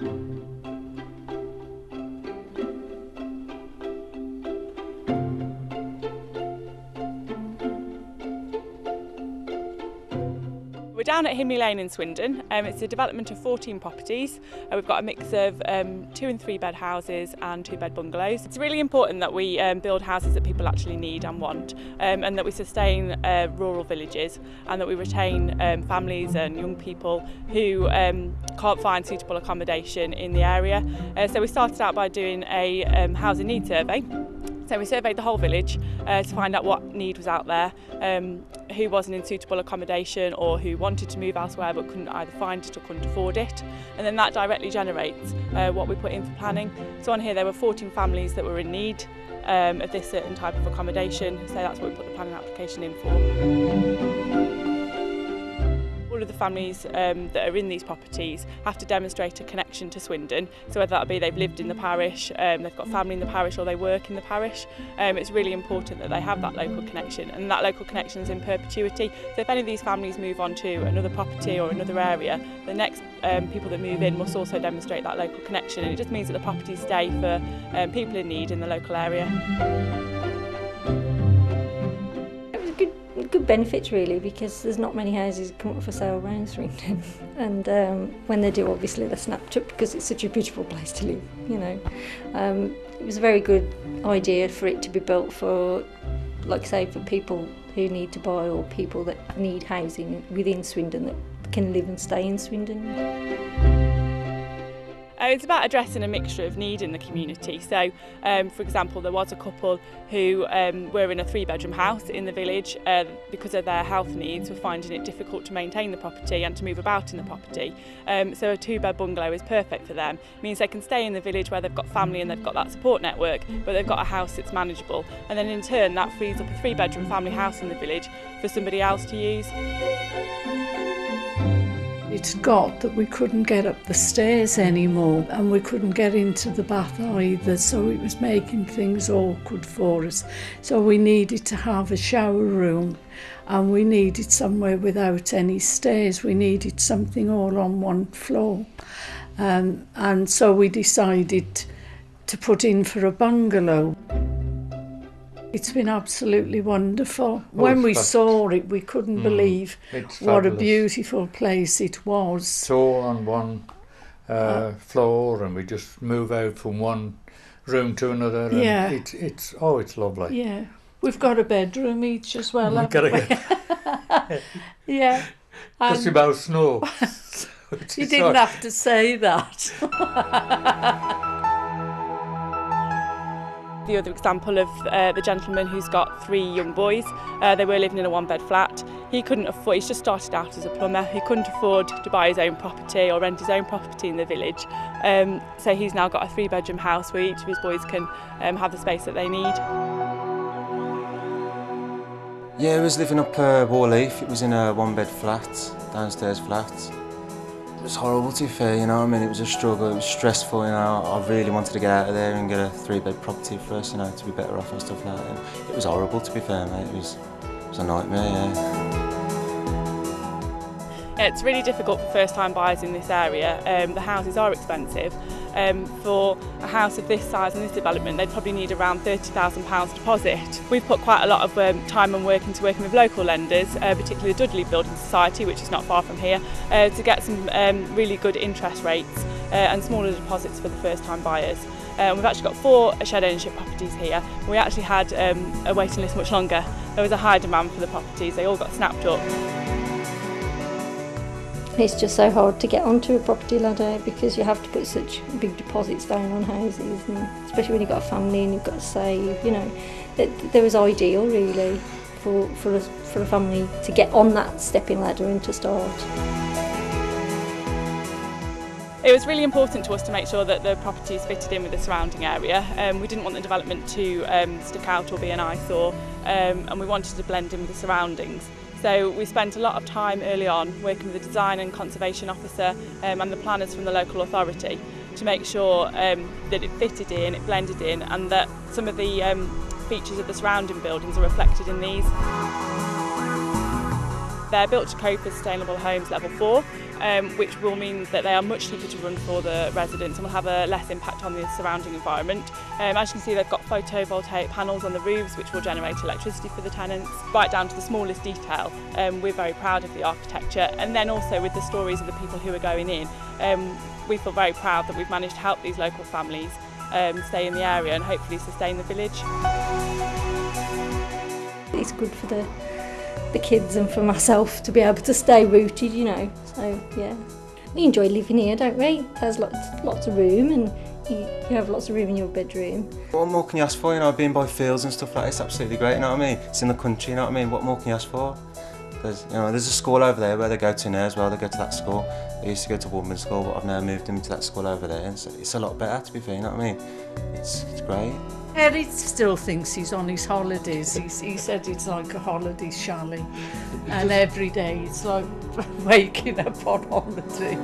We're down at Himley Lane in Swindon. It's a development of 14 properties. We've got a mix of 2 and 3 bed houses and 2 bed bungalows. It's really important that we build houses that people actually need and want, and that we sustain rural villages, and that we retain families and young people who can't find suitable accommodation in the area. So we started out by doing a housing needs survey. So we surveyed the whole village to find out what need was out there, who wasn't in suitable accommodation or who wanted to move elsewhere but couldn't either find it or couldn't afford it. And then that directly generates what we put in for planning. So on here there were 14 families that were in need of this certain type of accommodation, so that's what we put the planning application in for. All of the families that are in these properties have to demonstrate a connection to Swindon, so whether that be they've lived in the parish, they've got family in the parish, or they work in the parish. It's really important that they have that local connection, and that local connection is in perpetuity. So if any of these families move on to another property or another area, the next people that move in must also demonstrate that local connection, and it just means that the properties stay for people in need in the local area. Good benefits really, because there's not many houses come up for sale around Swindon, and when they do, obviously they're snapped up because it's such a beautiful place to live, you know. It was a very good idea for it to be built for, like I say, for people who need to buy or people that need housing within Swindon that can live and stay in Swindon. It's about addressing a mixture of need in the community. So, for example, there was a couple who were in a 3-bedroom house in the village. Because of their health needs, were finding it difficult to maintain the property and to move about in the property. So a 2-bed bungalow is perfect for them. It means they can stay in the village where they've got family and they've got that support network, but they've got a house that's manageable. And then in turn, that frees up a 3-bedroom family house in the village for somebody else to use. It got that we couldn't get up the stairs anymore, and we couldn't get into the bath either, so it was making things awkward for us. So we needed to have a shower room, and we needed somewhere without any stairs. We needed something all on one floor, and so we decided to put in for a bungalow. It's been absolutely wonderful. When we saw it, we couldn't believe what a beautiful place it was. It's all on one floor, and we just move out from one room to another. And yeah, it's lovely. Yeah, we've got a bedroom each as well. Haven't we? Yeah, because you both snore. You didn't have to say that. The other example of the gentleman who's got 3 young boys. They were living in a 1-bed flat. He couldn't afford, he's just started out as a plumber, he couldn't afford to buy his own property or rent his own property in the village. So he's now got a 3-bedroom house where each of his boys can have the space that they need. Yeah, I was living up Warleaf. It was in a 1-bed flat, downstairs flat. It was horrible, to be fair, you know. I mean, it was a struggle, it was stressful, you know. I really wanted to get out of there and get a 3-bed property for us, you know, to be better off and stuff like that. It was horrible, to be fair, mate. It was a nightmare, yeah. It's really difficult for first-time buyers in this area. The houses are expensive. For a house of this size and this development, they'd probably need around £30,000 deposit. We've put quite a lot of time and work into working with local lenders, particularly the Dudley Building Society, which is not far from here, to get some really good interest rates and smaller deposits for the first-time buyers. We've actually got 4 shared ownership properties here. We actually had a waiting list much longer. There was a high demand for the properties. They all got snapped up. It's just so hard to get onto a property ladder because you have to put such big deposits down on houses, and especially when you've got a family and you've got to save, you know. There was ideal really for a family to get on that stepping ladder and to start. It was really important to us to make sure that the properties fitted in with the surrounding area. We didn't want the development to stick out or be an eyesore, and we wanted to blend in with the surroundings. So we spent a lot of time early on working with the design and conservation officer and the planners from the local authority to make sure that it fitted in, it blended in, and that some of the features of the surrounding buildings are reflected in these. They're built to cope as sustainable homes level 4, which will mean that they are much cheaper to run for the residents and will have a less impact on the surrounding environment. As you can see, they've got photovoltaic panels on the roofs which will generate electricity for the tenants, right down to the smallest detail. We're very proud of the architecture, and then also with the stories of the people who are going in, we feel very proud that we've managed to help these local families stay in the area and hopefully sustain the village. It's good for the kids and for myself to be able to stay rooted, you know. So yeah, we enjoy living here, don't we? There's lots of room, and you have lots of room in your bedroom. What more can you ask for? You know, being by fields and stuff like that, it's absolutely great. You know what I mean? It's in the country. You know what I mean? What more can you ask for? There's a school over there where they go to now as well. They go to that school. They used to go to Woodman School, but I've now moved them to that school over there. And it's a lot better, to be fair. You know what I mean? It's great. Eric still thinks he's on his holidays. He said it's like a holiday chalet, and every day it's like waking up on holiday.